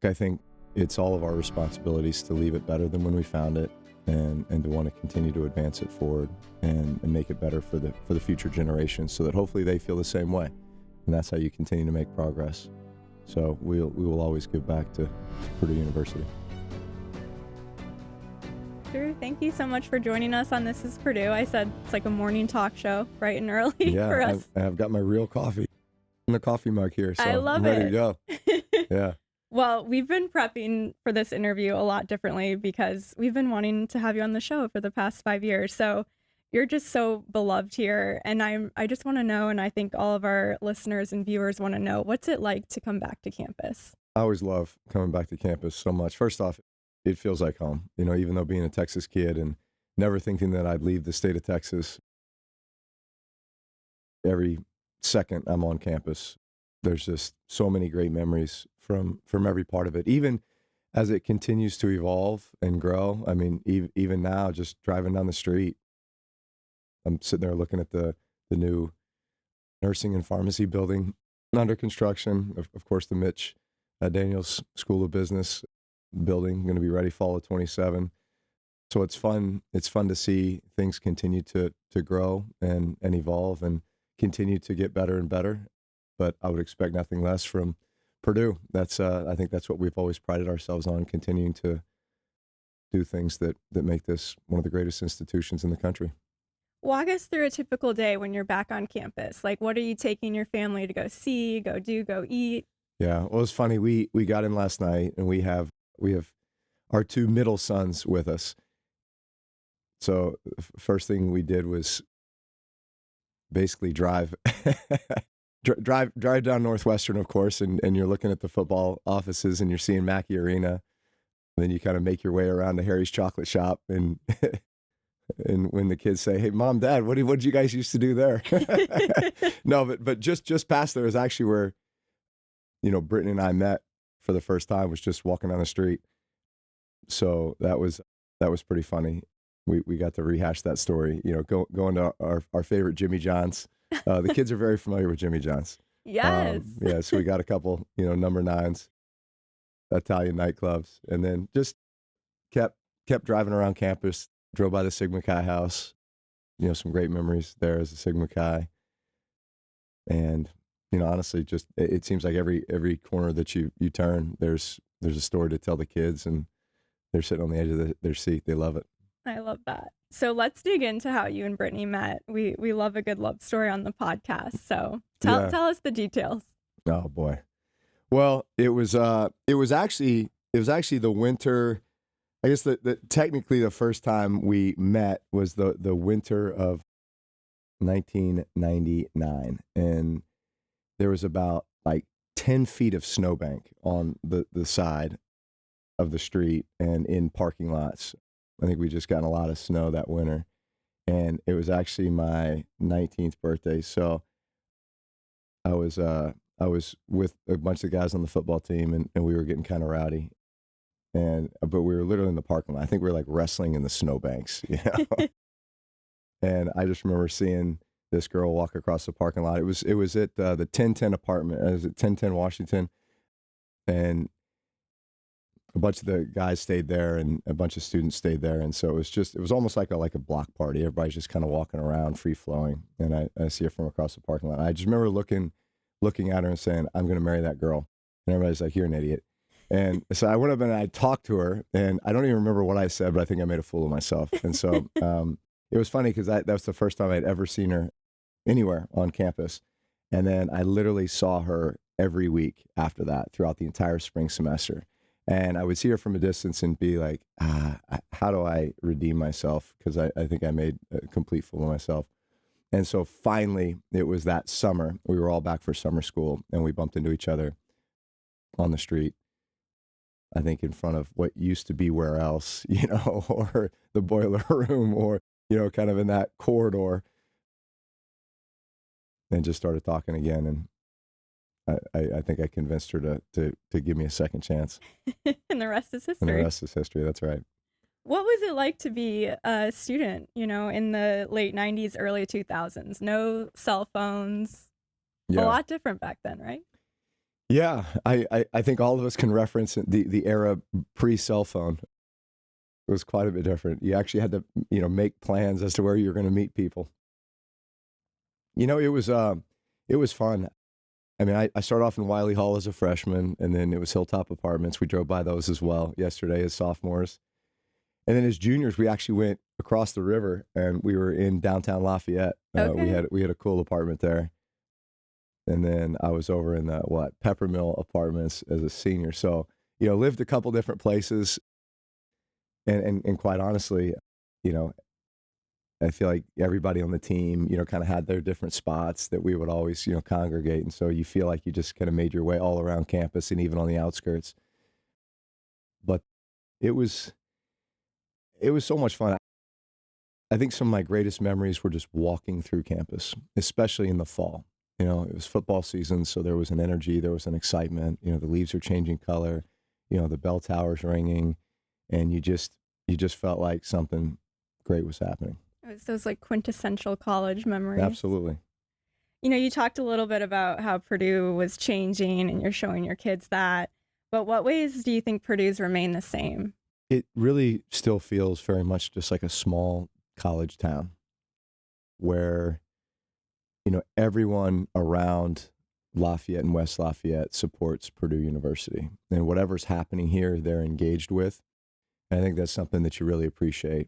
I think it's all of our responsibilities to leave it better than when we found it, and to want to continue to advance it forward and make it better for the future generations, so that hopefully they feel the same way. And that's how you continue to make progress. So we will always give back to Purdue University. Drew, thank you so much for joining us on This is Purdue. I said it's like a morning talk show, bright and early for us. I've got my real coffee in the coffee mug here, so I love I'm ready to go. Yeah. Well, we've been prepping for this interview a lot differently because we've been wanting to have you on the show for the past 5 years. So you're just so beloved here. And I just want to know, and I think all of our listeners and viewers want to know, what's it like to come back to campus? I always love coming back to campus so much. First off, it feels like home, even though being a Texas kid and never thinking that I'd leave the state of Texas. Every second I'm on campus, there's just so many great memories from every part of it, even as it continues to evolve and grow. I mean, even now, just driving down the street, I'm sitting there looking at the new nursing and pharmacy building under construction. Of course, the Mitch Daniels School of Business building going to be ready fall of 27. So it's fun to see things continue to grow and evolve and continue to get better and better. But I would expect nothing less from Purdue. I think that's what we've always prided ourselves on, continuing to do things that make this one of the greatest institutions in the country. Walk us through a typical day when you're back on campus. Like, what are you taking your family to go see, go do, go eat? Yeah, well, it's funny. We got in last night, and we have our two middle sons with us. So first thing we did was basically drive down Northwestern, of course, and you're looking at the football offices and you're seeing Mackey Arena. And then you kind of make your way around to Harry's Chocolate Shop, and and when the kids say, "Hey, Mom, Dad, what did you guys used to do there?" No, but just past there is actually where Brittany and I met for the first time, was just walking down the street. So that was pretty funny. We got to rehash that story, going to our favorite Jimmy John's. The kids are very familiar with Jimmy John's. Yes. Yeah, so we got a couple, number 9s, Italian nightclubs, and then just kept driving around campus, drove by the Sigma Chi house, some great memories there as a Sigma Chi. And, honestly, just it seems like every corner that you turn, there's a story to tell the kids, and they're sitting on the edge of their seat. They love it. I love that. So let's dig into how you and Brittany met. We love a good love story on the podcast. So tell us the details. Oh boy. Well, it was actually the winter. I guess technically the first time we met was the winter of 1999, and there was about like 10 feet of snowbank on the side of the street and in parking lots. I think we just gotten a lot of snow that winter, and it was actually my 19th birthday. So I was with a bunch of guys on the football team, and we were getting kind of rowdy, but we were literally in the parking lot. I think we were like wrestling in the snowbanks, And I just remember seeing this girl walk across the parking lot. It was at the 1010 apartment. It was at 1010 Washington, and a bunch of the guys stayed there and a bunch of students stayed there. And so it was almost like a block party. Everybody's just kind of walking around free flowing. And I see her from across the parking lot. I just remember looking at her and saying, "I'm going to marry that girl." And everybody's like, "You're an idiot." And so I went up and I talked to her, and I don't even remember what I said, but I think I made a fool of myself. And so it was funny because that was the first time I'd ever seen her anywhere on campus. And then I literally saw her every week after that throughout the entire spring semester. And I would see her from a distance and be like, how do I redeem myself? Because I think I made a complete fool of myself. And so finally, it was that summer. We were all back for summer school, and we bumped into each other on the street, I think in front of what used to be Where Else, or the boiler room, or, kind of in that corridor. And just started talking again. And I think I convinced her to give me a second chance. And the rest is history. And the rest is history. That's right. What was it like to be a student, in the late 90s, early 2000s? No cell phones. Yeah. A lot different back then, right? Yeah, I think all of us can reference the era pre-cell phone. It was quite a bit different. You actually had to, make plans as to where you're going to meet people. It was fun. I mean, I started off in Wiley Hall as a freshman, and then it was Hilltop Apartments. We drove by those as well yesterday as sophomores. And then as juniors, we actually went across the river, and we were in downtown Lafayette. Okay. We had a cool apartment there. And then I was over in the Peppermill Apartments as a senior. So, lived a couple different places, and quite honestly, you know, I feel like everybody on the team, kind of had their different spots that we would always, congregate. And so you feel like you just kind of made your way all around campus and even on the outskirts. But it was it was so much fun. I think some of my greatest memories were just walking through campus, especially in the fall. It was football season, so there was an energy, there was an excitement. The leaves are changing color, the bell tower's ringing, and you just felt like something great was happening. It was those like quintessential college memories. Absolutely. You talked a little bit about how Purdue was changing and you're showing your kids that. But what ways do you think Purdue's remain the same? It really still feels very much just like a small college town where, everyone around Lafayette and West Lafayette supports Purdue University. And whatever's happening here, they're engaged with. And I think that's something that you really appreciate.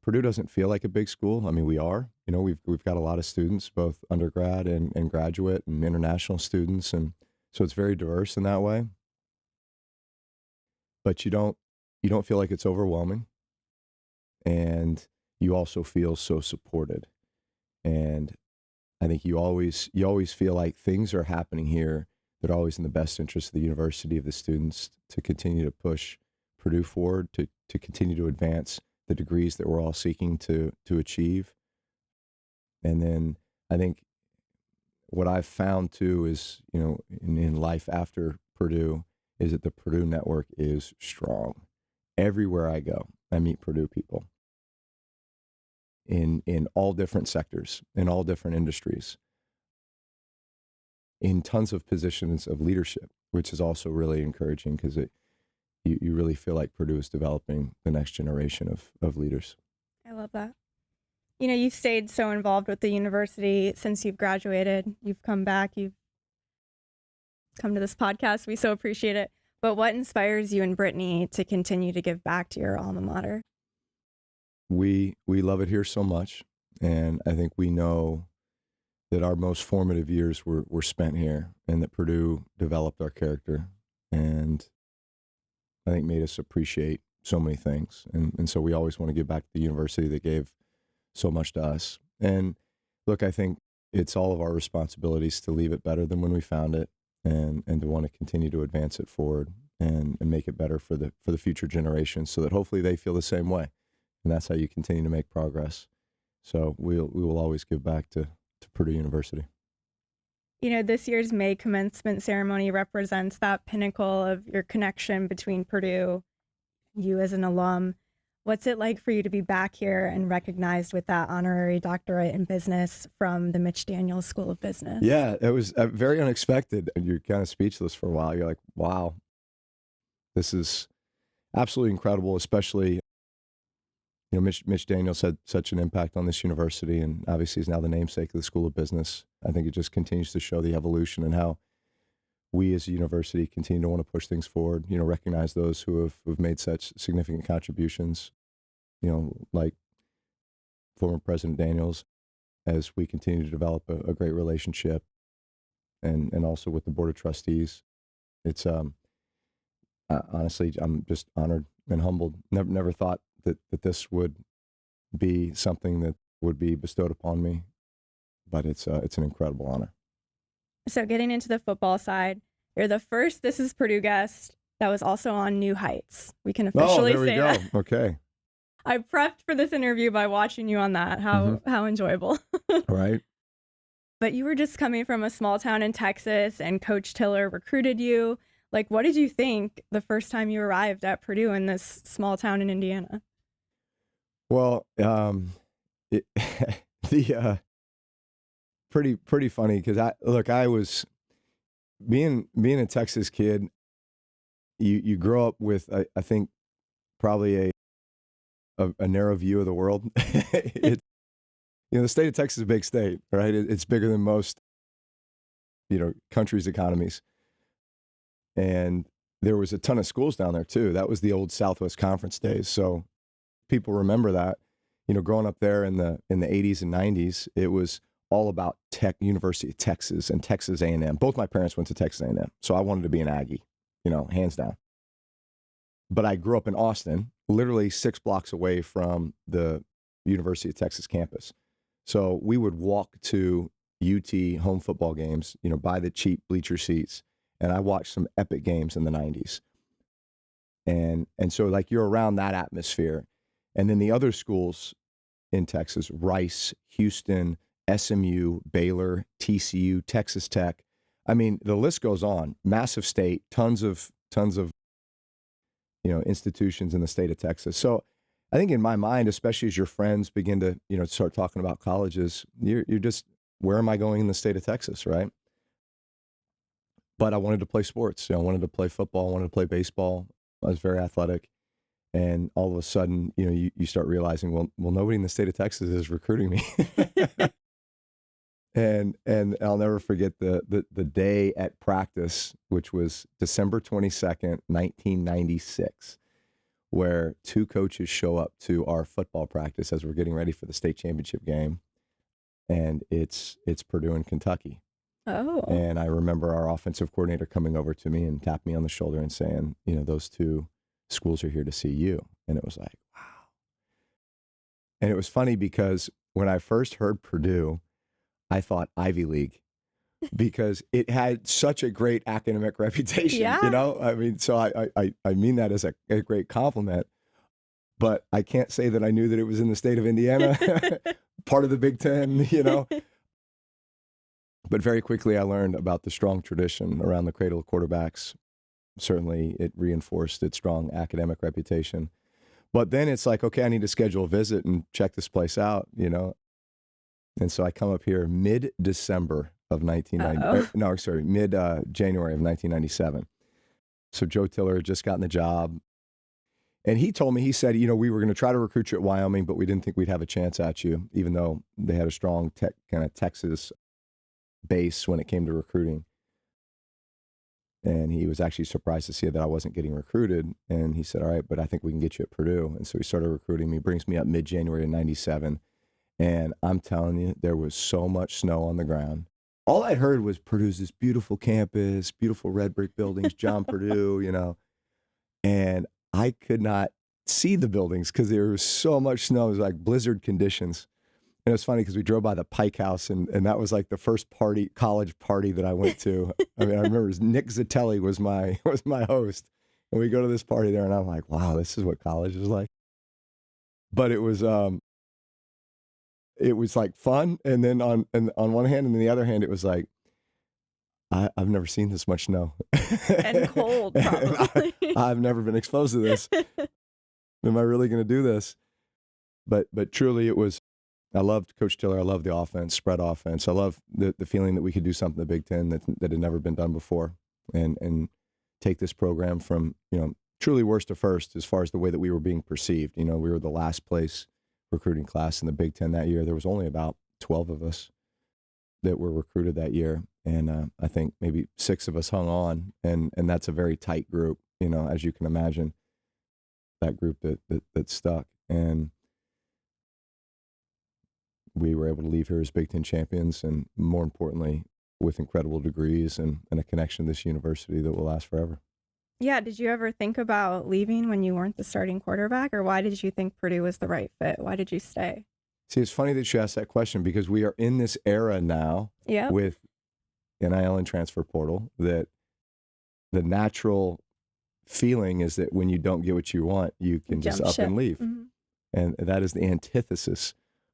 Purdue doesn't feel like a big school. I mean, we are. We've got a lot of students, both undergrad and graduate and international students, and so it's very diverse in that way. But you don't feel like it's overwhelming, and you also feel so supported. And I think you always feel like things are happening here that are always in the best interest of the university, of the students, to continue to push Purdue forward, to continue to advance the degrees that we're all seeking to achieve. And then I think what I've found too is, in life after Purdue, is that the Purdue network is strong. Everywhere I go, I meet Purdue people in all different sectors, in all different industries, in tons of positions of leadership, which is also really encouraging because you really feel like Purdue is developing the next generation of leaders. I love that. You've stayed so involved with the university since you've graduated. You've come back, you've come to this podcast. We so appreciate it. But what inspires you and Brittany to continue to give back to your alma mater? We love it here so much, and I think we know that our most formative years were spent here, and that Purdue developed our character, and I think made us appreciate so many things. And so we always want to give back to the university that gave so much to us. And look, I think it's all of our responsibilities to leave it better than when we found it, and to want to continue to advance it forward and make it better for the future generations, so that hopefully they feel the same way. And that's how you continue to make progress. So we will always give back to Purdue University. This year's May commencement ceremony represents that pinnacle of your connection between Purdue, you as an alum. What's it like for you to be back here and recognized with that honorary doctorate in business from the Mitch Daniels School of Business? Yeah, it was very unexpected. And you're kind of speechless for a while. You're like, wow, this is absolutely incredible, especially, Mitch Daniels had such an impact on this university, and obviously is now the namesake of the School of Business. I think it just continues to show the evolution and how we as a university continue to want to push things forward, recognize those who have made such significant contributions, like former President Daniels, as we continue to develop a great relationship, and also with the Board of Trustees. It's honestly, I'm just honored and humbled. Never thought that this would be something that would be bestowed upon me, but it's an incredible honor. So getting into the football side, you're the first This Is Purdue guest that was also on New Heights. We can officially say there we that. go. Okay. I prepped for this interview by watching you on that. How enjoyable. Right. But you were just coming from a small town in Texas, and Coach Tiller recruited you. Like, what did you think the first time you arrived at Purdue in this small town in Indiana? Well, it, the pretty funny because I was being a Texas kid, you grow up with I think probably a narrow view of the world. The state of Texas is a big state, right? It's bigger than most countries' economies, and there was a ton of schools down there too. That was the old Southwest Conference days, so people remember that. Growing up there in the 80s and 90s, it was all about University of Texas and Texas A&M. Both my parents went to Texas A&M, so I wanted to be an Aggie, hands down. But I grew up in Austin, literally 6 blocks away from the University of Texas campus. So we would walk to UT home football games, buy the cheap bleacher seats, and I watched some epic games in the 90s. And so like you're around that atmosphere. And then the other schools in Texas, Rice, Houston, SMU, Baylor, TCU, Texas Tech. I mean, the list goes on. Massive state, tons of institutions in the state of Texas. So I think in my mind, especially as your friends begin to, start talking about colleges, you're just, where am I going in the state of Texas, right? But I wanted to play sports. I wanted to play football. I wanted to play baseball. I was very athletic. And all of a sudden, you start realizing, well, nobody in the state of Texas is recruiting me. And I'll never forget the day at practice, which was December 22nd, 1996, where 2 coaches show up to our football practice as we're getting ready for the state championship game. And it's Purdue and Kentucky. Oh. And I remember our offensive coordinator coming over to me and tapped me on the shoulder and saying, those 2 schools are here to see you. And it was like, wow. And it was funny because when I first heard Purdue, I thought Ivy League because it had such a great academic reputation, Yeah. I mean, so I mean that as a great compliment, but I can't say that I knew that it was in the state of Indiana, part of the Big Ten, But very quickly I learned about the strong tradition around the cradle of quarterbacks. Certainly it reinforced its strong academic reputation. But then it's like, okay, I need to schedule a visit and check this place out, And so I come up here mid-December of mid-January of 1997. So Joe Tiller had just gotten the job. And he told me, he said, we were going to try to recruit you at Wyoming, but we didn't think we'd have a chance at you, even though they had a strong kind of Texas base when it came to recruiting. And he was actually surprised to see that I wasn't getting recruited. And he said, all right, but I think we can get you at Purdue. And so he started recruiting me, brings me up mid-January of 97. And I'm telling you, there was so much snow on the ground. All I heard was Purdue's this beautiful campus, beautiful red brick buildings, John Purdue, And I could not see the buildings because there was so much snow. It was like blizzard conditions. And it was funny because we drove by the Pike House, and that was like the first college party that I went to. I mean, I remember Nick Zatelli was my host, and we go to this party there, and I'm like, wow, this is what college is like. But it was like fun, and then on one hand, and on the other hand, it was like, I've never seen this much snow. And cold, probably. I've never been exposed to this. Am I really going to do this? But truly, it was. I loved Coach Tiller. I loved the offense, spread offense. I love the feeling that we could do something in the Big Ten that had never been done before, and take this program from truly worst to first as far as the way that we were being perceived. We were the last place recruiting class in the Big Ten that year. There was only about 12 of us that were recruited that year, and I think maybe 6 of us hung on, and that's a very tight group. As you can imagine, that group that stuck. And we were able to leave here as Big Ten champions, and more importantly, with incredible degrees and a connection to this university that will last forever. Yeah. Did you ever think about leaving when you weren't the starting quarterback, or why did you think Purdue was the right fit? Why did you stay? See, it's funny that you asked that question because we are in this era now with NIL and transfer portal that the natural feeling is that when you don't get what you want, you can just up and leave. Mm-hmm. And that is the antithesis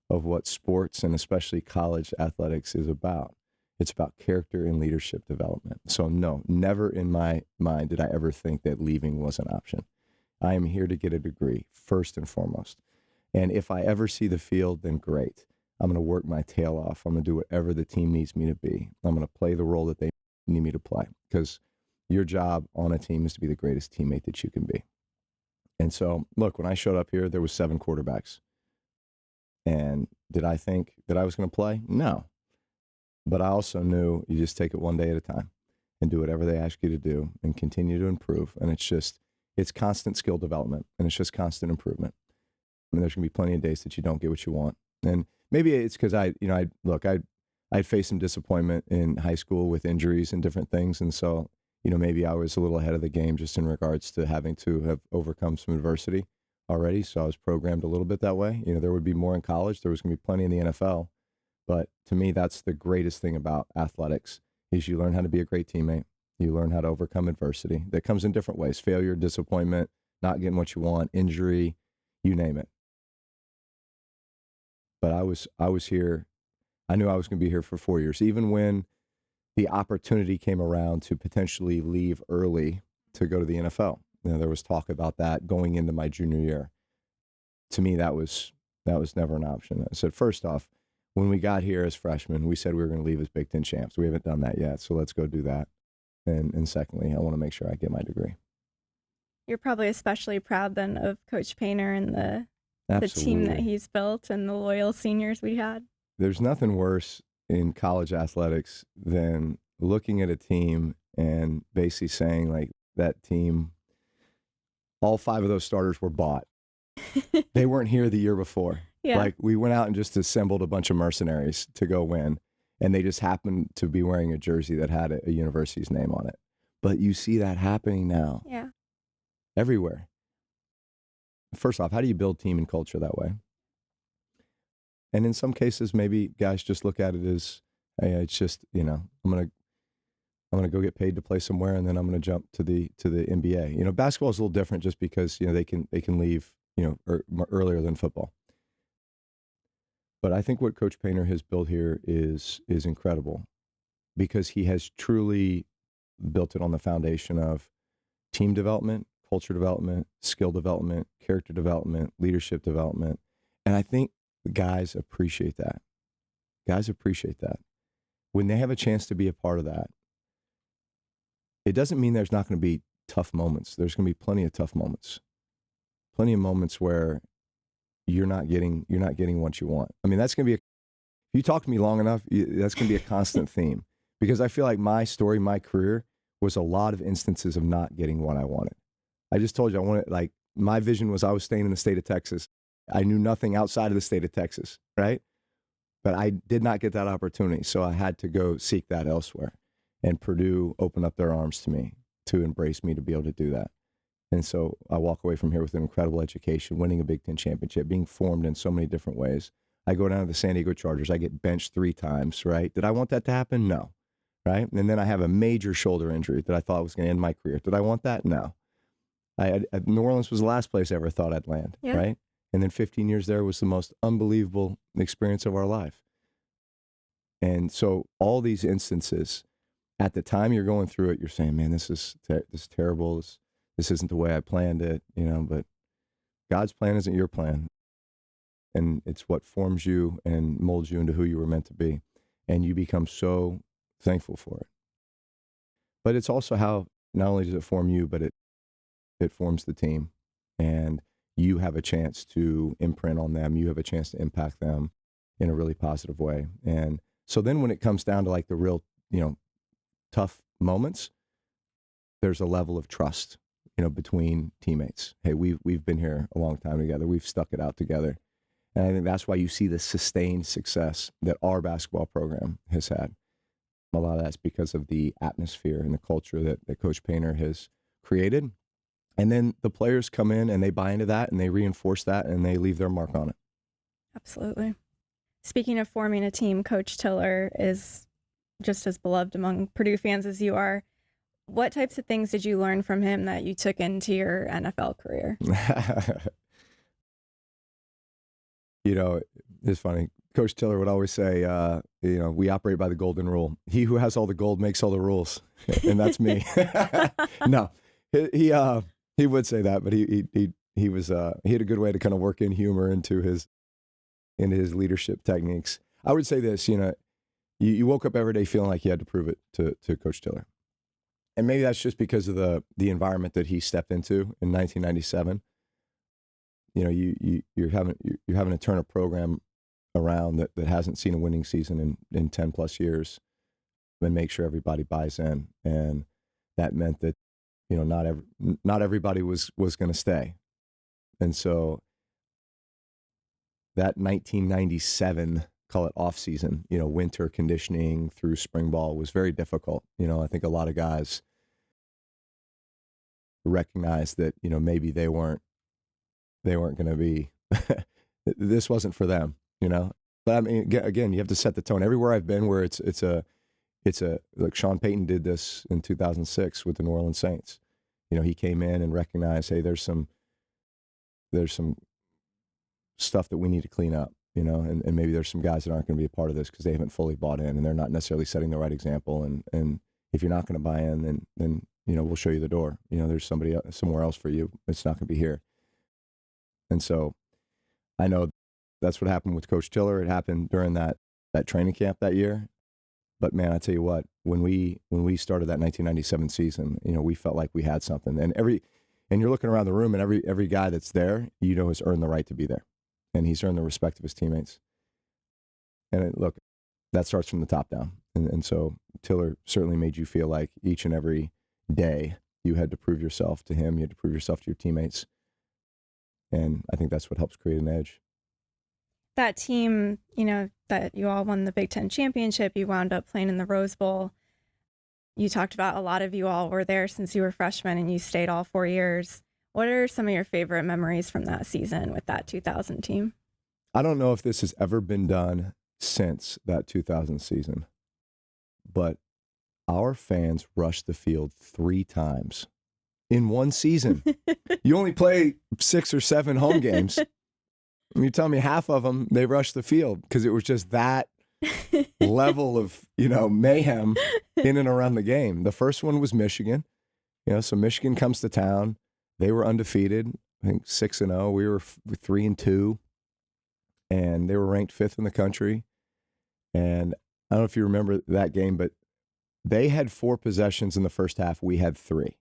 of what sports and especially college athletics is about. It's about character and leadership development. So no, never in my mind did I ever think that leaving was an option. I am here to get a degree, first and foremost. And if I ever see the field, then great. I'm going to work my tail off. I'm going to do whatever the team needs me to be. I'm going to play the role that they need me to play, because your job on a team is to be the greatest teammate that you can be. And so, look, when I showed up here, there was 7 quarterbacks. And did I think that I was going to play? No. But I also knew you just take it one day at a time and do whatever they ask you to do and continue to improve. And it's constant skill development, and it's just constant improvement. I mean, there's going to be plenty of days that you don't get what you want. And maybe it's because I'd faced some disappointment in high school with injuries and different things. And so, maybe I was a little ahead of the game just in regards to having to have overcome some adversity already. So I was programmed a little bit that way. There would be more in college. There was going to be plenty in the NFL. But to me, that's the greatest thing about athletics is you learn how to be a great teammate. You learn how to overcome adversity that comes in different ways: failure, disappointment, not getting what you want, injury, you name it. But I was here. I knew I was going to be here for 4 years, even when the opportunity came around to potentially leave early to go to the NFL. There was talk about that going into my junior year. To me, that was never an option. I said, first off, when we got here as freshmen, we said we were going to leave as Big Ten champs. We haven't done that yet, so let's go do that. And secondly, I want to make sure I get my degree. You're probably especially proud then of Coach Painter and the team that he's built and the loyal seniors we had. There's nothing worse in college athletics than looking at a team and basically saying, like, that team, all 5 of those starters were bought. They weren't here the year before. Yeah. Like, we went out and just assembled a bunch of mercenaries to go win, and they just happened to be wearing a jersey that had a university's name on it. But you see that happening now. Yeah. Everywhere. First off, how do you build team and culture that way? And in some cases, maybe guys just look at it as, hey, it's just, I'm gonna go get paid to play somewhere, and then I'm gonna jump to the NBA. Basketball is a little different just because they can leave earlier than football. But I think what Coach Painter has built here is incredible, because he has truly built it on the foundation of team development, culture development, skill development, character development, leadership development. And I think guys appreciate that. Guys appreciate that. When they have a chance to be a part of that, it doesn't mean there's not going to be tough moments. There's going to be plenty of tough moments. Plenty of moments where you're not getting what you want. I mean, that's going to be if you talk to me long enough, that's going to be a constant theme, because I feel like my story, my career was a lot of instances of not getting what I wanted. I just told you my vision was I was staying in the state of Texas. I knew nothing outside of the state of Texas, right? But I did not get that opportunity, so I had to go seek that elsewhere. And Purdue opened up their arms to me, to embrace me, to be able to do that. And so I walk away from here with an incredible education, winning a Big Ten championship, being formed in so many different ways. I go down to the San Diego Chargers. I get benched 3 times, right? Did I want that to happen? No, right? And then I have a major shoulder injury that I thought was going to end my career. Did I want that? No. New Orleans was the last place I ever thought I'd land, right? And then 15 years there was the most unbelievable experience of our life. And so all these instances, at the time you're going through it, you're saying, man, this is terrible. This isn't the way I planned it, but God's plan isn't your plan. And it's what forms you and molds you into who you were meant to be. And you become so thankful for it. But it's also how not only does it form you, but it forms the team. And you have a chance to imprint on them. You have a chance to impact them in a really positive way. And so then when it comes down to like the real, tough moments, there's a level of trust, between teammates. Hey, we've been here a long time together. We've stuck it out together. And I think that's why you see the sustained success that our basketball program has had. A lot of that's because of the atmosphere and the culture that Coach Painter has created. And then the players come in and they buy into that and they reinforce that and they leave their mark on it. Absolutely. Speaking of forming a team, Coach Tiller is just as beloved among Purdue fans as you are. What types of things did you learn from him that you took into your NFL career? It's funny. Coach Tiller would always say, we operate by the golden rule. He who has all the gold makes all the rules. And that's me. No, he would say that, but he had a good way to kind of work in humor into his leadership techniques. I would say this, You woke up every day feeling like you had to prove it to Coach Tiller. And maybe that's just because of the environment that he stepped into in 1997. You know, you're having to turn a program around that hasn't seen a winning season in 10 plus years, and make sure everybody buys in. And that meant that, you know, not everybody was going to stay. And so that 1997, call it off season, you know, winter conditioning through spring ball was very difficult. You know, I think a lot of guys recognized that, you know, maybe they weren't going to be, this wasn't for them, you know. But I mean, again, you have to set the tone. Everywhere I've been where it's like Sean Payton did this in 2006 with the New Orleans Saints. You know, he came in and recognized, hey, there's some stuff that we need to clean up, you know, and maybe there's some guys that aren't going to be a part of this because they haven't fully bought in and they're not necessarily setting the right example. And if you're not going to buy in, then, you know, we'll show you the door. You know, there's somewhere else for you. It's not going to be here. And so I know that's what happened with Coach Tiller. It happened during that training camp that year. But man, I tell you what, when we started that 1997 season, you know, we felt like we had something. And you're looking around the room, and every guy that's there, you know, has earned the right to be there, and he's earned the respect of his teammates. And look, that starts from the top down. And so Tiller certainly made you feel like each and every day you had to prove yourself to him, you had to prove yourself to your teammates. And I think that's what helps create an edge. That team, you know, that you all won the Big Ten championship, you wound up playing in the Rose Bowl. You talked about a lot of you all were there since you were freshmen and you stayed all 4 years. What are some of your favorite memories from that season with that 2000 team? I don't know if this has ever been done since that 2000 season, but our fans rushed the field 3 times in one season. You only play 6 or 7 home games. You tell me half of them, they rushed the field because it was just that level of, you know, mayhem in and around the game. The first one was Michigan. You know, so Michigan comes to town. They were undefeated, I think 6-0. We were 3-2, and they were ranked 5th in the country. And I don't know if you remember that game, but they had 4 possessions in the first half. We had 3.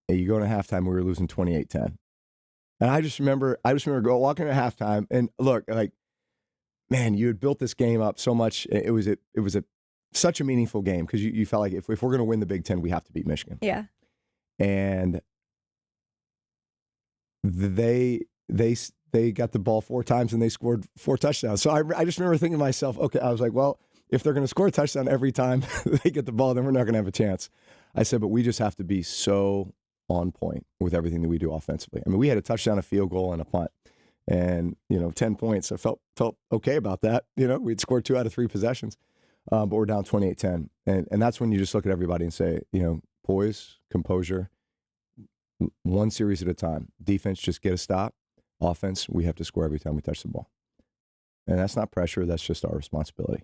And you go into halftime, we were losing 28-10. And I just remember walking to halftime, and look, like, man, you had built this game up so much. It was such a meaningful game because you felt like if we're going to win the Big Ten, we have to beat Michigan. Yeah. And they got the ball 4 times and they scored 4 touchdowns. So I just remember thinking to myself, okay, I was like, well, if they're going to score a touchdown every time they get the ball, then we're not going to have a chance. I said, but we just have to be so on point with everything that we do offensively. I mean, we had a touchdown, a field goal, and a punt, and, you know, 10 points. I felt okay about that. You know, we'd scored 2 out of 3 possessions, but we're down 28-10. And that's when you just look at everybody and say, you know, poise, composure, one series at a time. Defense, just get a stop. Offense, we have to score every time we touch the ball. And that's not pressure. That's just our responsibility.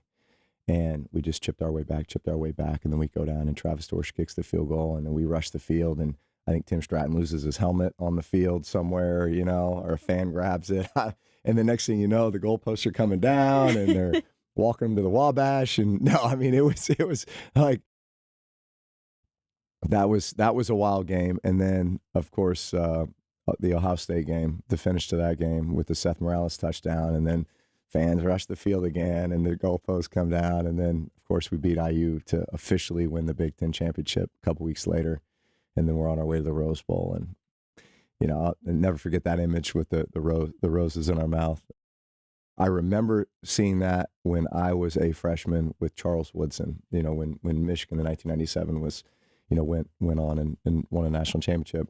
And we just chipped our way back. And then we go down and Travis Dorsch kicks the field goal, and then we rush the field. And I think Tim Stratton loses his helmet on the field somewhere, you know, or a fan grabs it. And the next thing you know, the goalposts are coming down and they're walking them to the Wabash. And no, I mean, it was like, that was a wild game. And then, of course, the Ohio State game, the finish to that game with the Seth Morales touchdown. And then fans rush the field again and the goalposts come down. And then, of course, we beat IU to officially win the Big Ten championship a couple weeks later. And then we're on our way to the Rose Bowl. And, you know, I'll never forget that image with the roses in our mouth. I remember seeing that when I was a freshman with Charles Woodson, you know, when Michigan in 1997 was, you know, went on and won a national championship.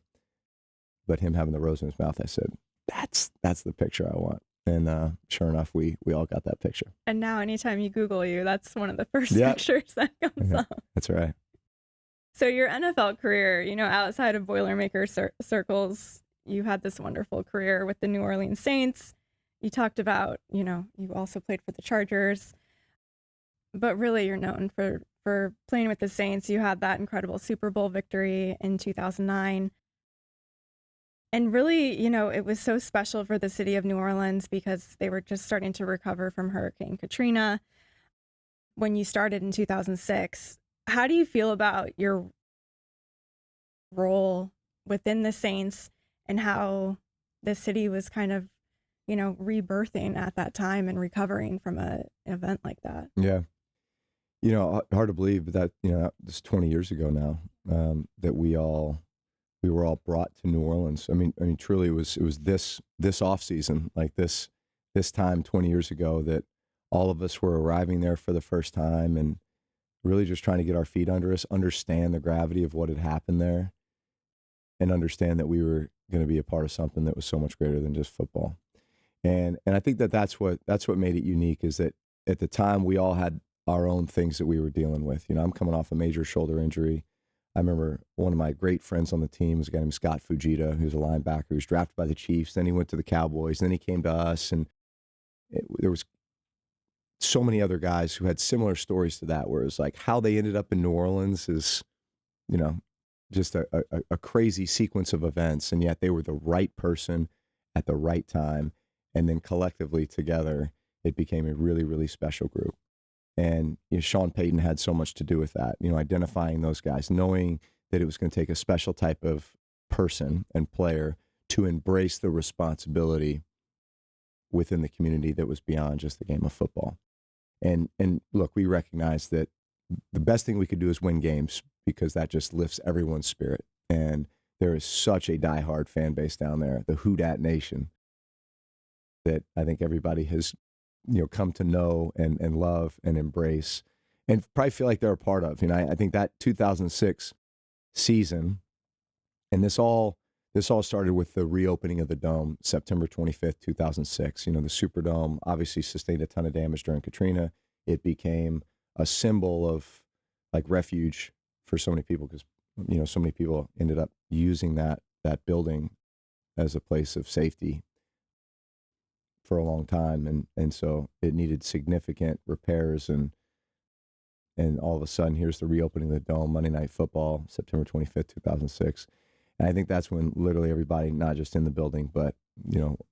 But him having the rose in his mouth, I said, that's the picture I want. And sure enough, we all got that picture. And now anytime you Google you, that's one of the first pictures that comes up. That's right. So your NFL career, you know, outside of Boilermaker circles, you had this wonderful career with the New Orleans Saints. You talked about, you know, you also played for the Chargers. But really, you're known for playing with the Saints. You had that incredible Super Bowl victory in 2009. And really, you know, it was so special for the city of New Orleans because they were just starting to recover from Hurricane Katrina. when you started in 2006. How do you feel about your role within the Saints and how the city was kind of, rebirthing at that time and recovering from an event like that? Yeah. Hard to believe that, this 20 years ago now, that we were all brought to New Orleans. I mean, truly it was this off season, like this time 20 years ago, that all of us were arriving there for the first time and really just trying to get our feet under us, understand the gravity of what had happened there, and understand that we were going to be a part of something that was so much greater than just football. And I think that's what made it unique, is that at the time we all had our own things that we were dealing with. I'm coming off a major shoulder injury. I remember one of my great friends on the team was a guy named Scott Fujita, who's a linebacker who was drafted by the Chiefs. Then he went to the Cowboys. Then he came to us, and there was so many other guys who had similar stories to that, where it was like how they ended up in New Orleans is, just a crazy sequence of events, and yet they were the right person at the right time. And then collectively together, it became a really, really special group. And Sean Payton had so much to do with that, identifying those guys, knowing that it was going to take a special type of person and player to embrace the responsibility within the community that was beyond just the game of football. And look, we recognize that the best thing we could do is win games, because that just lifts everyone's spirit. And there is such a diehard fan base down there, the Who Dat Nation, that I think everybody has, come to know and love and embrace, and probably feel like they're a part of. I think that 2006 season, and this all started with the reopening of the Dome, September 25th, 2006. The Superdome obviously sustained a ton of damage during Katrina. It became a symbol of like refuge for so many people, because so many people ended up using that building as a place of safety for a long time, and so it needed significant repairs, and all of a sudden here's the reopening of the Dome, Monday Night Football, September 25th, 2006. And I think that's when literally everybody, not just in the building, but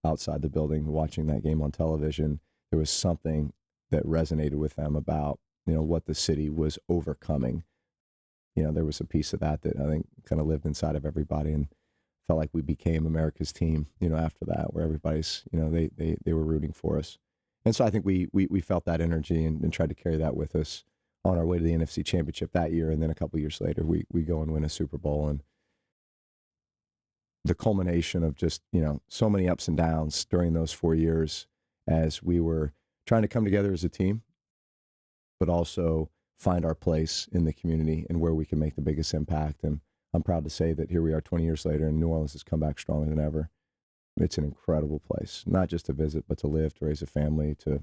outside the building, watching that game on television, there was something that resonated with them about what the city was overcoming. There was a piece of that I think kind of lived inside of everybody, and felt like we became America's team, after that, where everybody's, they were rooting for us. And so I think we felt that energy and tried to carry that with us on our way to the NFC Championship that year. And then a couple of years later, we go and win a Super Bowl. And the culmination of just, so many ups and downs during those 4 years, as we were trying to come together as a team, but also find our place in the community and where we can make the biggest impact. And I'm proud to say that here we are 20 years later, and New Orleans has come back stronger than ever. It's an incredible place, not just to visit, but to live, to raise a family, to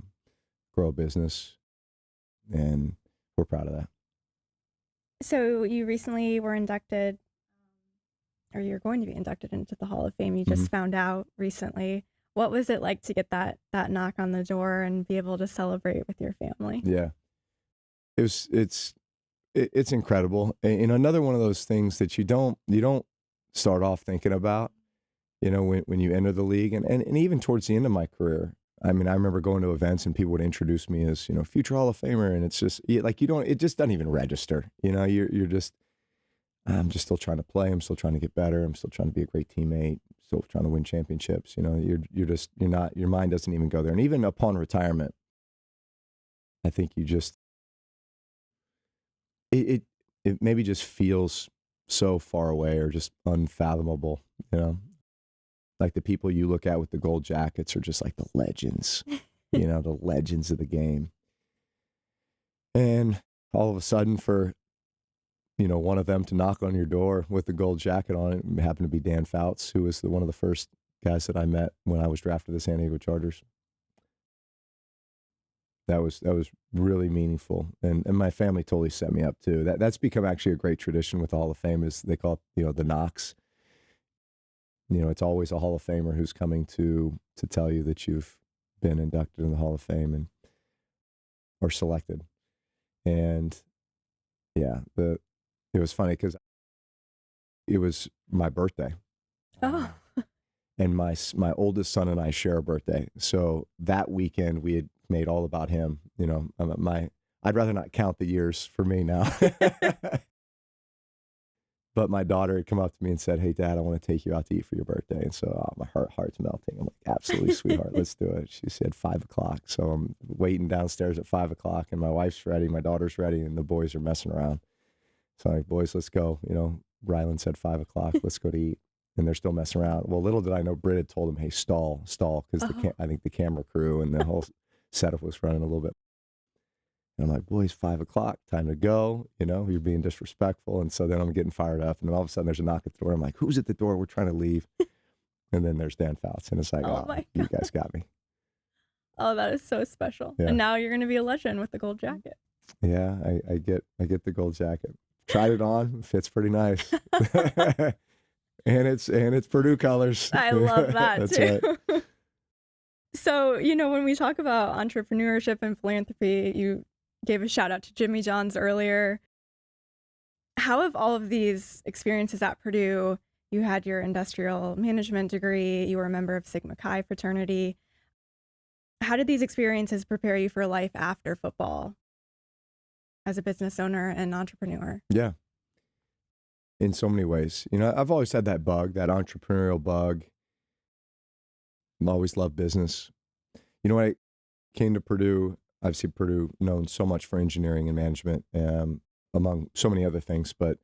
grow a business. And we're proud of that. So you recently were inducted, or you're going to be inducted into the Hall of Fame. You just found out recently. What was it like to get that knock on the door and be able to celebrate with your family? Yeah, it's incredible. And another one of those things that you don't start off thinking about, when you enter the league, and even towards the end of my career. I mean, I remember going to events and people would introduce me as, future Hall of Famer. And it's just like, it just doesn't even register. You're just, I'm just still trying to play. I'm still trying to get better. I'm still trying to be a great teammate, still trying to win championships. Your mind doesn't even go there. And even upon retirement, I think you just, it maybe just feels so far away or just unfathomable, like the people you look at with the gold jackets are just like the legends, the legends of the game. And all of a sudden for, one of them to knock on your door with the gold jacket on it happened to be Dan Fouts, who was one of the first guys that I met when I was drafted to the San Diego Chargers. That was really meaningful, and my family totally set me up too. That's become actually a great tradition with the Hall of Fame, is they call it, the knocks. It's always a Hall of Famer who's coming to tell you that you've been inducted in the Hall of Fame or selected. And yeah, it was funny because it was my birthday. Oh. And my oldest son and I share a birthday. So that weekend we had made all about him. I'd rather not count the years for me now. But my daughter had come up to me and said, "Hey, Dad, I want to take you out to eat for your birthday." And so my heart's melting. I'm like, "Absolutely, sweetheart, let's do it." She said 5:00. So I'm waiting downstairs at 5:00, and my wife's ready, my daughter's ready, and the boys are messing around. So I'm like, "Boys, let's go." Rylan said 5:00, let's go to eat. And they're still messing around. Well, little did I know, Britt had told him, "Hey, stall," because I think the camera crew and the whole setup was running a little bit. And I'm like, "Boys, 5:00, time to go. You're being disrespectful." And so then I'm getting fired up. And then all of a sudden there's a knock at the door. I'm like, "Who's at the door? We're trying to leave." And then there's Dan Fouts. And it's like, Oh my you God. guys got me. Oh, that is so special. Yeah. And now you're going to be a legend with the gold jacket. Yeah, I get the gold jacket. Tried it on, fits pretty nice. and it's Purdue colors. I love that That's too. right. So, when we talk about entrepreneurship and philanthropy, you gave a shout out to Jimmy John's earlier. How have all of these experiences at Purdue, you had your industrial management degree, you were a member of Sigma Chi fraternity. How did these experiences prepare you for life after football as a business owner and entrepreneur? Yeah. In so many ways. I've always had that bug, that entrepreneurial bug. I've always loved business. When I came to Purdue, obviously Purdue known so much for engineering and management, among so many other things, but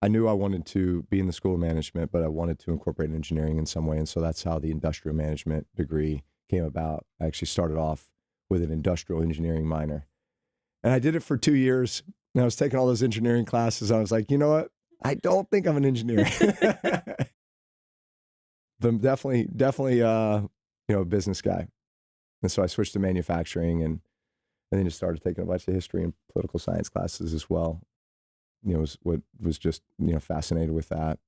I knew I wanted to be in the school of management, but I wanted to incorporate engineering in some way. And so that's how the industrial management degree came about. I actually started off with an industrial engineering minor. And I did it for 2 years. And I was taking all those engineering classes. I was like, you know what? I don't think I'm an engineer. But I'm definitely a business guy. And so I switched to manufacturing and then just started taking a bunch of history and political science classes as well. Was just, fascinated with that.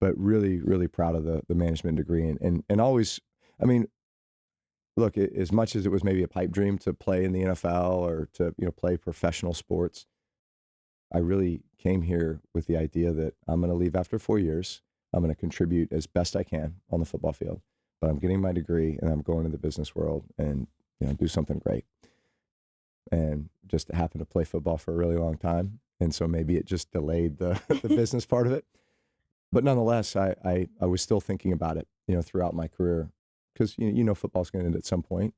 But really, really proud of the management degree and always, look, as much as it was maybe a pipe dream to play in the NFL or to, play professional sports, I really came here with the idea that I'm going to leave after 4 years. I'm going to contribute as best I can on the football field, but I'm getting my degree and I'm going to the business world and, do something great. And just happened to play football for a really long time. And so maybe it just delayed the business part of it. But nonetheless, I was still thinking about it, throughout my career because, football's going to end at some point.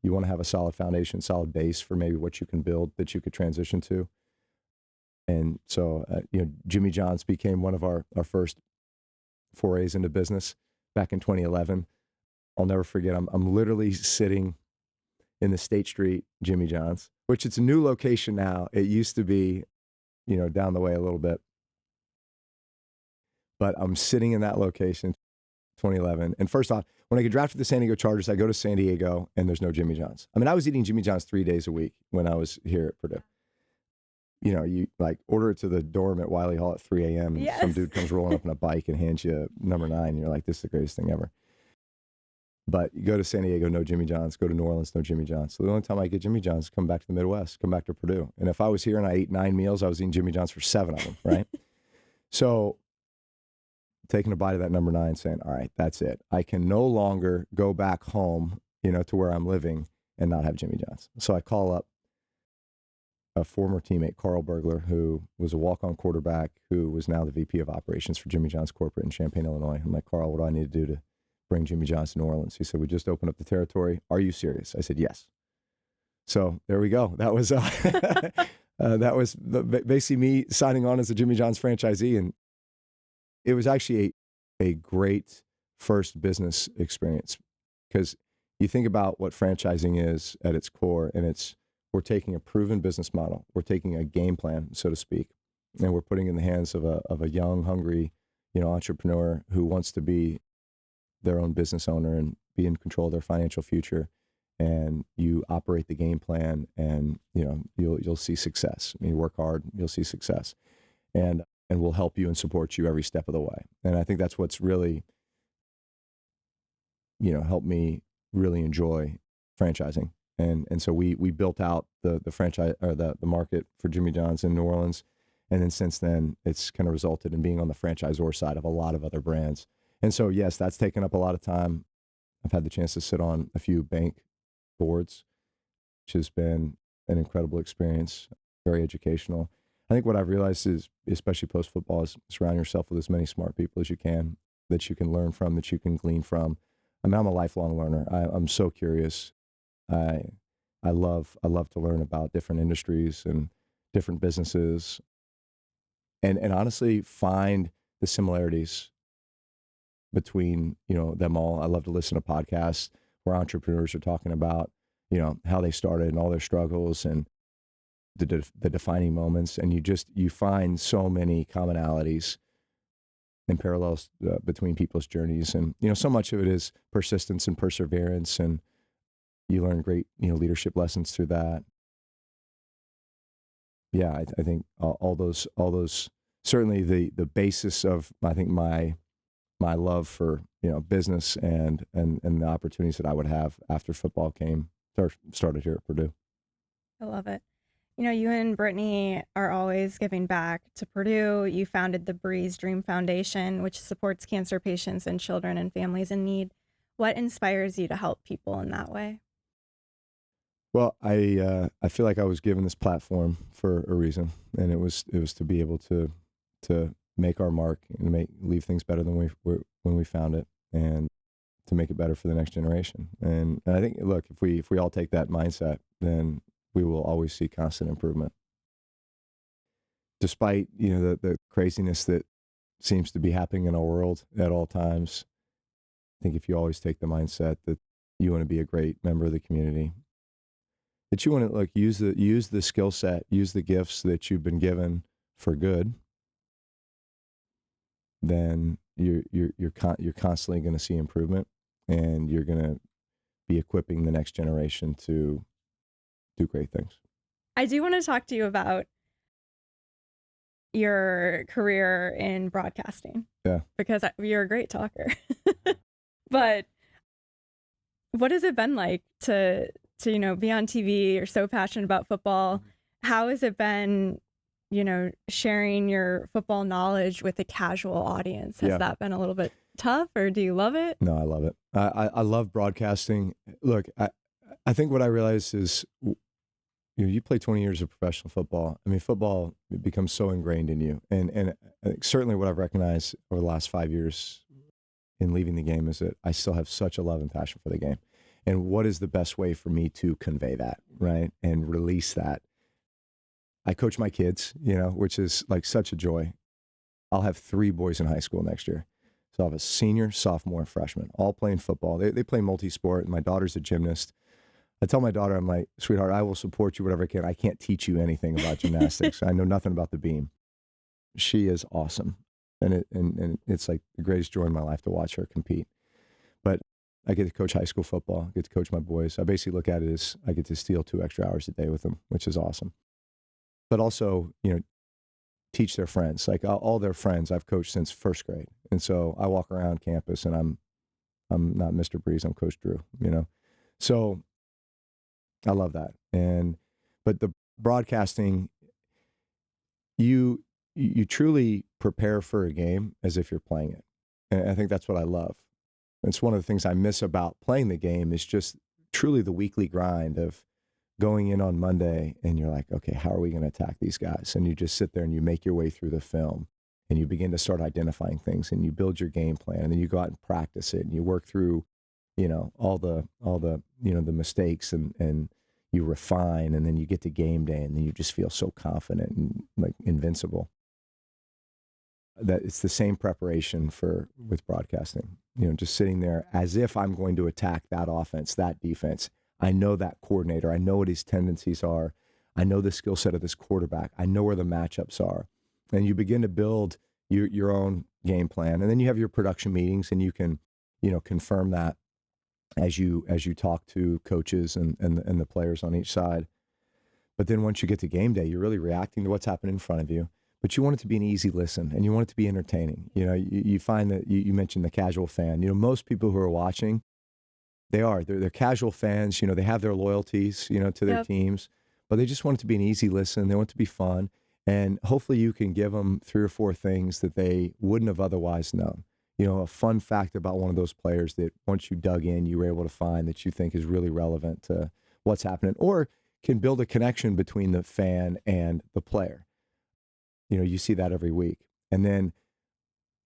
You want to have a solid foundation, solid base for maybe what you can build that you could transition to. And so, Jimmy John's became one of our first forays into business back in 2011. I'll never forget, I'm literally sitting in the State Street Jimmy John's, which it's a new location now. It used to be, down the way a little bit. But I'm sitting in that location, 2011. And first off, when I get drafted to the San Diego Chargers, I go to San Diego and there's no Jimmy John's. I was eating Jimmy John's 3 days a week when I was here at Purdue. You like order it to the dorm at Wiley Hall at 3 a.m. and some dude comes rolling up on a bike and hands you number 9. And you're like, this is the greatest thing ever. But you go to San Diego, no Jimmy John's. Go to New Orleans, no Jimmy John's. So the only time I get Jimmy John's is come back to the Midwest, come back to Purdue. And if I was here and I ate 9 meals, I was eating Jimmy John's for 7 of them, right? So taking a bite of that number 9 saying, all right, that's it. I can no longer go back home, to where I'm living and not have Jimmy John's. So I call up a former teammate, Carl Bergler, who was a walk-on quarterback, who was now the VP of operations for Jimmy John's Corporate in Champaign, Illinois. I'm like, Carl, what do I need to do to bring Jimmy John's to New Orleans? He said, we just opened up the territory. Are you serious? I said, yes. So there we go. That was basically me signing on as a Jimmy John's franchisee. And it was actually a great first business experience because you think about what franchising is at its core, and we're taking a proven business model. We're taking a game plan, so to speak, and we're putting it in the hands of a young, hungry, entrepreneur who wants to be their own business owner and be in control of their financial future. And you operate the game plan, and you'll see success. You work hard, you'll see success, and we'll help you and support you every step of the way. And I think that's what's really, helped me really enjoy franchising. And so we built out the franchise or the market for Jimmy John's in New Orleans. And then since then, it's kind of resulted in being on the franchisor side of a lot of other brands. And so, yes, that's taken up a lot of time. I've had the chance to sit on a few bank boards. which has been an incredible experience, very educational. I think what I've realized is, especially post football, is surround yourself with as many smart people as you can that you can learn from, that you can glean from. I mean, I'm a lifelong learner. I'm so curious. I I love to learn about different industries and different businesses, and honestly find the similarities between them all. I love to listen to podcasts where entrepreneurs are talking about how they started and all their struggles and the defining moments, and you find so many commonalities and parallels between people's journeys, and so much of it is persistence and perseverance, and you learn great leadership lessons through that. Yeah, I think all those certainly the basis of, I think, my love for business and the opportunities that I would have after football started here at Purdue. I love it. You and Brittany are always giving back to Purdue. You founded the Brees Dream Foundation, which supports cancer patients and children and families in need. What inspires you to help people in that way? Well, I feel like I was given this platform for a reason, and it was to be able to make our mark and leave things better than when we found it, and to make it better for the next generation. And I think, look, if we all take that mindset, then we will always see constant improvement, despite the craziness that seems to be happening in our world at all times. I think if you always take the mindset that you want to be a great member of the community, that you want to use the skill set, use the gifts that you've been given for good, then you're constantly going to see improvement, and you're going to be equipping the next generation to do great things. I do want to talk to you about your career in broadcasting. Yeah. Because you're a great talker. But what has it been like to be on TV? You're so passionate about football. How has it been, sharing your football knowledge with a casual audience? Has that been a little bit tough, or do you love it? No, I love it. I love broadcasting. Look, I think what I realized is, you play 20 years of professional football. I mean, football becomes so ingrained in you. And I think certainly what I've recognized over the last 5 years in leaving the game is that I still have such a love and passion for the game. And what is the best way for me to convey that, right? And release that? I coach my kids, which is like such a joy. I'll have 3 boys in high school next year. So I'll have a senior, sophomore, and freshman, all playing football. They play multi-sport, and my daughter's a gymnast. I tell my daughter, I'm like, sweetheart, I will support you whatever I can. I can't teach you anything about gymnastics. I know nothing about the beam. She is awesome. And it's like the greatest joy in my life to watch her compete. But I get to coach high school football, I get to coach my boys. I basically look at it as I get to steal 2 extra hours a day with them, which is awesome. But also, teach their friends. Like all their friends I've coached since first grade. And so I walk around campus and I'm not Mr. Brees, I'm Coach Drew, So I love that. But the broadcasting, you truly prepare for a game as if you're playing it. And I think that's what I love. It's one of the things I miss about playing the game is just truly the weekly grind of going in on Monday and you're like, okay, how are we going to attack these guys? And you just sit there and you make your way through the film and you begin to start identifying things and you build your game plan, and then you go out and practice it and you work through, all the the mistakes, and you refine, and then you get to game day and then you just feel so confident and like invincible. That it's the same preparation with broadcasting, just sitting there as if I'm going to attack that offense, that defense. I know that coordinator. I know what his tendencies are. I know the skill set of this quarterback. I know where the matchups are. And you begin to build your own game plan. And then you have your production meetings, and you can, confirm that as you talk to coaches and the players on each side. But then once you get to game day, you're really reacting to what's happening in front of you. But you want it to be an easy listen, and you want it to be entertaining. You find that you mentioned the casual fan. Most people who are watching, they're casual fans. They have their loyalties, to their teams, but they just want it to be an easy listen. They want it to be fun, and hopefully you can give them 3 or 4 things that they wouldn't have otherwise known. A fun fact about one of those players that once you dug in, you were able to find that you think is really relevant to what's happening, or can build a connection between the fan and the player. You see that every week. And then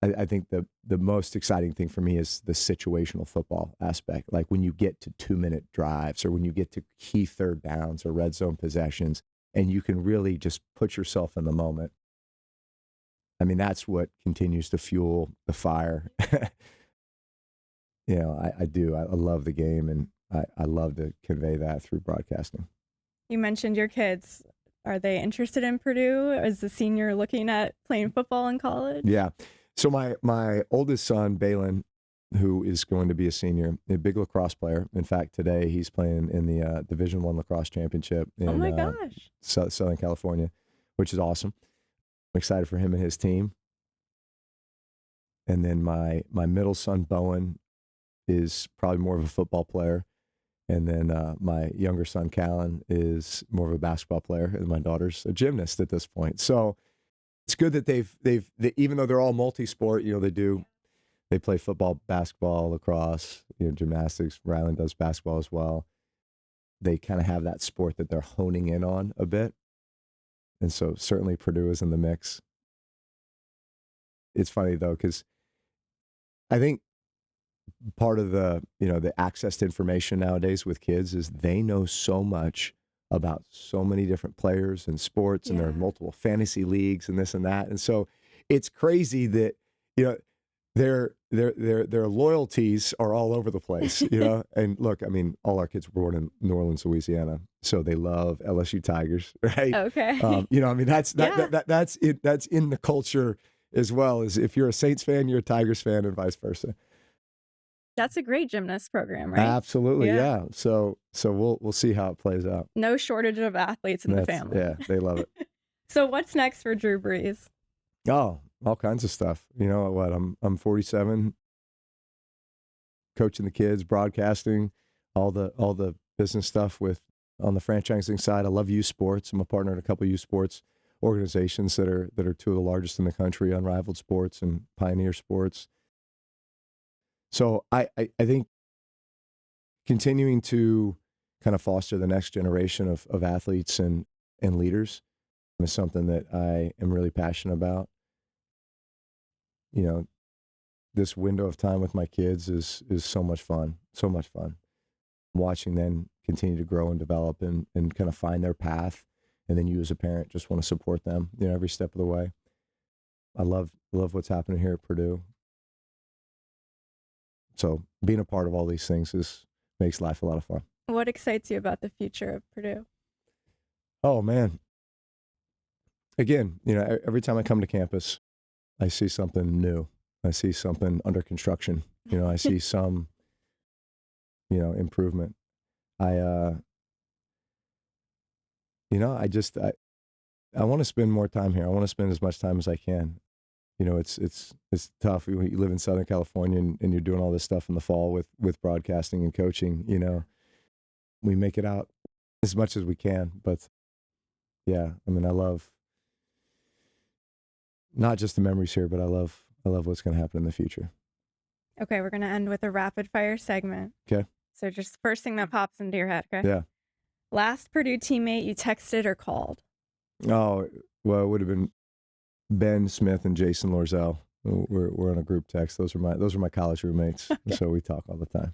I think the most exciting thing for me is the situational football aspect. Like when you get to 2-minute drives, or when you get to key third downs or red zone possessions, and you can really just put yourself in the moment. I mean, that's what continues to fuel the fire. I do. I love the game, and I love to convey that through broadcasting. You mentioned your kids. Are they interested in Purdue? Is the senior looking at playing football in college? Yeah. So my oldest son, Balin, who is going to be a senior, a big lacrosse player. In fact, today he's playing in the Division I lacrosse championship in Oh my gosh. Southern California, which is awesome. I'm excited for him and his team. And then my middle son, Bowen, is probably more of a football player. And then my younger son, Callan, is more of a basketball player, and my daughter's a gymnast at this point. So it's good that they've even though they're all multi-sport, they play football, basketball, lacrosse, gymnastics. Rylan does basketball as well. They kind of have that sport that they're honing in on a bit. And so certainly Purdue is in the mix. It's funny though, because I think part of the access to information nowadays with kids is they know so much about so many different players and sports, and there are multiple fantasy leagues and this and that. And so it's crazy that, their loyalties are all over the place, And look, I mean, all our kids were born in New Orleans, Louisiana, so they love LSU Tigers, right? Okay. I mean, that's in the culture as well. As if you're a Saints fan, you're a Tigers fan, and vice versa. That's a great gymnast program, right? Absolutely, yeah. So we'll see how it plays out. No shortage of athletes in the family. Yeah, they love it. So what's next for Drew Brees? Oh, all kinds of stuff. You know what? I'm 47, coaching the kids, broadcasting, all the business stuff on the franchising side. I love youth sports. I'm a partner in a couple of youth sports organizations that are two of the largest in the country, Unrivaled Sports and Pioneer Sports. So I think continuing to kind of foster the next generation of athletes and leaders is something that I am really passionate about. This window of time with my kids is so much fun, so much fun. Watching them continue to grow and develop and kind of find their path. And then you as a parent just want to support them, every step of the way. I love what's happening here at Purdue. So being a part of all these things makes life a lot of fun. What excites you about the future of Purdue? Oh, man. Again, every time I come to campus, I see something new. I see something under construction. I see some, improvement. I want to spend more time here. I want to spend as much time as I can. It's tough when you live in Southern California and you're doing all this stuff in the fall with broadcasting and coaching. We make it out as much as we can, but yeah, I mean, I love not just the memories here, but I love what's going to happen in the future. Okay, we're going to end with a rapid fire segment. Okay. So just first thing that pops into your head, okay? Yeah. Last Purdue teammate you texted or called? Oh, well, it would have been Ben Smith and Jason Lorzell. We're on a group text. Those are my college roommates. Okay. So we talk all the time.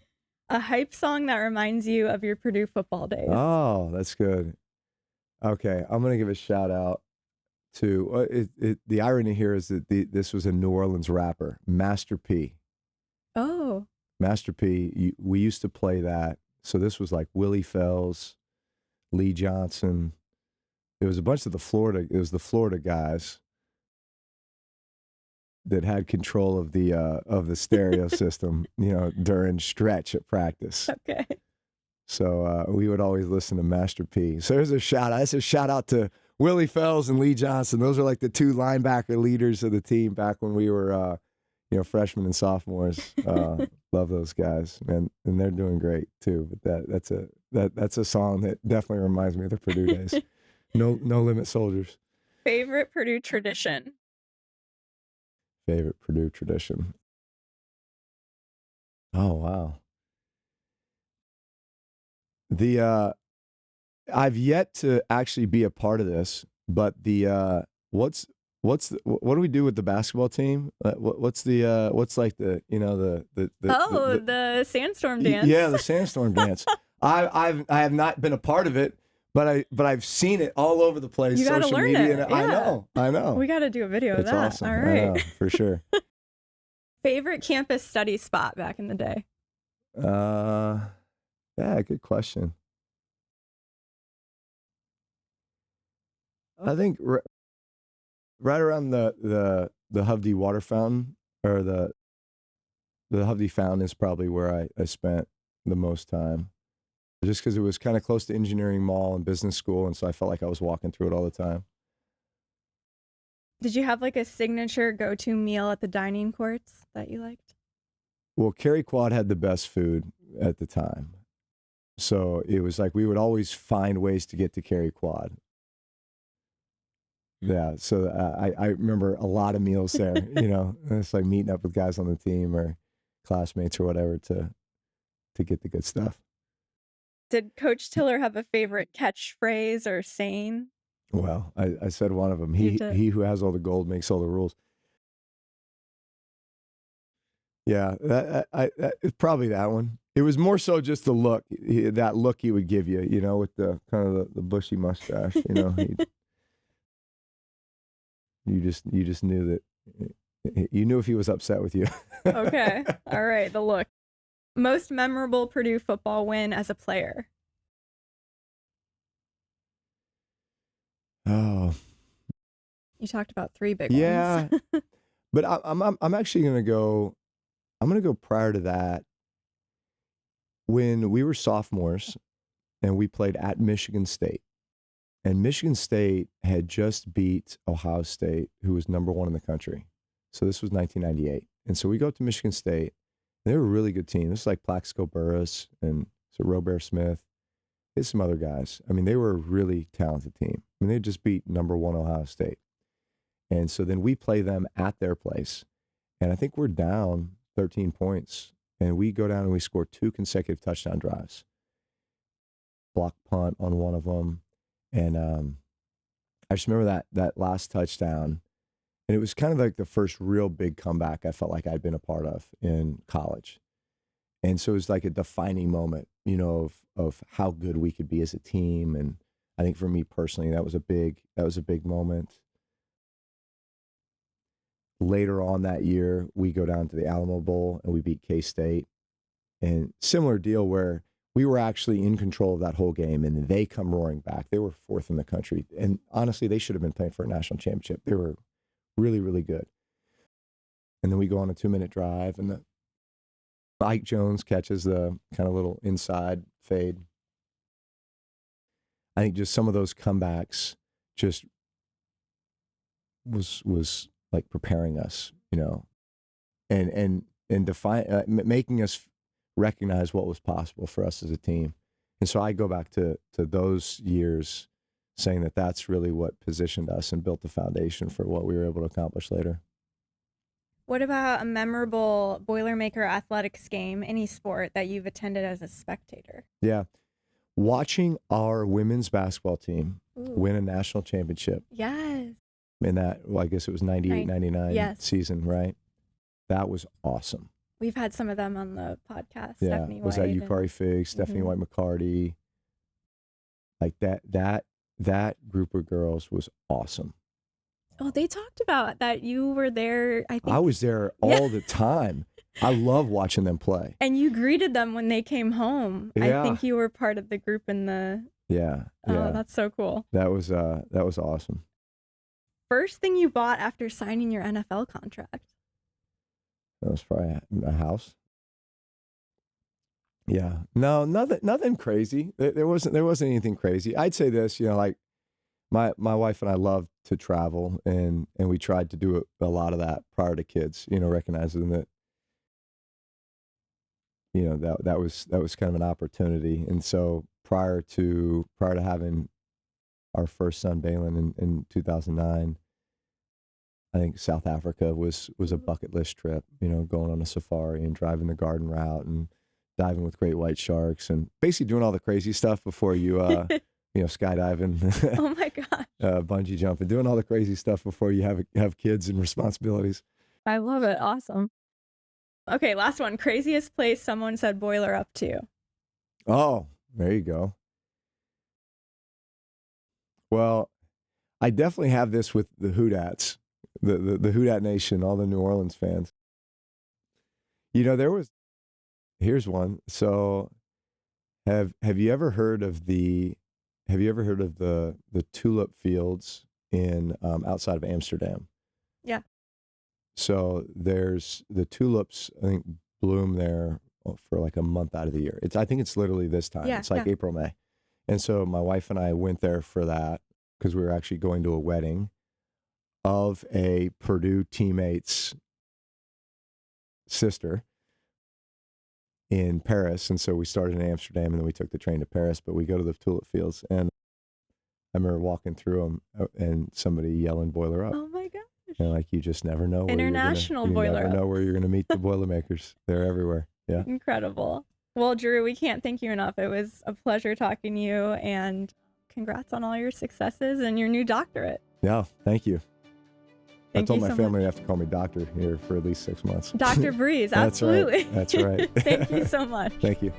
A hype song that reminds you of your Purdue football days. Oh, that's good. Okay, I'm gonna give a shout out to the irony here is that this was a New Orleans rapper, Master P. Oh. Master P. We used to play that. So this was like Willie Fells, Lee Johnson. It was a bunch of the Florida guys that had control of the stereo system, during stretch at practice. Okay. So we would always listen to Master P. So there's a shout out. That's a shout out to Willie Fells and Lee Johnson. Those are like the two linebacker leaders of the team back when we were, freshmen and sophomores. Love those guys, and they're doing great too. But that's a song that definitely reminds me of the Purdue days. No Limit Soldiers. Favorite Purdue tradition? Favorite Purdue tradition. Oh, wow. I've yet to actually be a part of this, but what do we do with the basketball team? What's like The sandstorm dance. yeah, the sandstorm dance. I have not been a part of it, but I've seen it all over the place. You gotta social learn media, it. and Yeah. I know. We got to do a video of It's that. awesome. All I right. know, for sure. Favorite campus study spot back in the day? Yeah, good question. I think right around the Hovde water fountain, or the Hovde fountain, is probably where I spent the most time, just because it was kind of close to engineering mall and business school, and so I felt like I was walking through it all the time. Did you have like a signature go-to meal at the dining courts that you liked? Well, Cary Quad had the best food at the time, so it was like we would always find ways to get to Cary Quad. Yeah, so I remember a lot of meals there. It's like meeting up with guys on the team or classmates or whatever to get the good stuff. Did Coach Tiller have a favorite catchphrase or saying? Well, I said one of them. You He did. who has all the gold makes all the rules. Yeah, it's probably that one. It was more so just the look, that look he would give you, with the kind of the bushy mustache. You just knew that you knew if he was upset with you. Okay. All right. The look. Most memorable Purdue football win as a player? Oh, You talked about 3 big yeah. ones. But I'm actually gonna go. I'm gonna go prior to that, when we were sophomores and we played at Michigan State. And Michigan State had just beat Ohio State, who was number 1 in the country. So this was 1998. And so we go up to Michigan State. They were a really good team. This is like Plaxico Burress and so Robert Smith. There's some other guys. I mean, they were a really talented team. I mean, they just beat number 1 Ohio State. And so then we play them at their place. And I think we're down 13 points. And we go down and we score 2 consecutive touchdown drives. Block punt on one of them. And I just remember that last touchdown. And it was kind of like the first real big comeback I felt like I'd been a part of in college. And so it was like a defining moment, of how good we could be as a team. And I think for me personally, that was a big moment. Later on that year, we go down to the Alma Bowl and we beat K-State. And similar deal where we were actually in control of that whole game, and they come roaring back. They were 4th in the country. And honestly, they should have been playing for a national championship. They were really, really good. And then we go on a 2-minute drive, and Ike Jones catches the kind of little inside fade. I think just some of those comebacks just was like preparing us, and making us recognize what was possible for us as a team. And so I go back to those years saying that that's really what positioned us and built the foundation for what we were able to accomplish later. What about a memorable Boilermaker athletics game, any sport that you've attended as a spectator? Yeah. Watching our women's basketball team win a national championship. Yes. In that, I guess it was 98, 99 season, right? That was awesome. We've had some of them on the podcast. Yeah. Stephanie Was White that Yukari Figs, Stephanie White McCarty? Like that group of girls was awesome. Oh, they talked about that you were there. I think I was there all the time. I love watching them play. And you greeted them when they came home. Yeah. I think you were part of the group in the. Yeah. Oh, that's so cool. That was awesome. First thing you bought after signing your NFL contract? That was probably a house. Yeah. No, nothing crazy. There wasn't anything crazy. I'd say this, like my wife and I loved to travel, and we tried to do a lot of that prior to kids, recognizing that, that was kind of an opportunity. And so prior to having our first son, Balin, in 2009, I think South Africa was a bucket list trip, going on a safari and driving the garden route and diving with great white sharks and basically doing all the crazy stuff before you skydiving, Oh my gosh. bungee jumping, doing all the crazy stuff before you have kids and responsibilities. I love it. Awesome. Okay, last one. Craziest place someone said boiler up to. Oh, there you go. Well, I definitely have this with the Houdats, the Houdat Nation, all the New Orleans fans. Here's one. So have you ever heard of the tulip fields in outside of Amsterdam? Yeah. So there's the tulips, I think, bloom there for like a month out of the year. I think it's literally this time. Yeah, It's like yeah. April, May. And so my wife and I went there for that because we were actually going to a wedding of a Purdue teammate's sister in Paris. And so we started in Amsterdam and then we took the train to Paris, but we go to the tulip fields and I remember walking through them and somebody yelling boiler up. Oh my gosh. And like, you just never know where International you boiler never up. know where you're going to meet the Boilermakers. They're everywhere. Yeah. Incredible. Well, Drew, we can't thank you enough. It was a pleasure talking to you, and congrats on all your successes and your new doctorate. Yeah. Thank you. Thank I told you my so family much. they have to call me doctor here for at least 6 months. Dr. Brees, That's right. absolutely. That's right. Thank you so much. Thank you.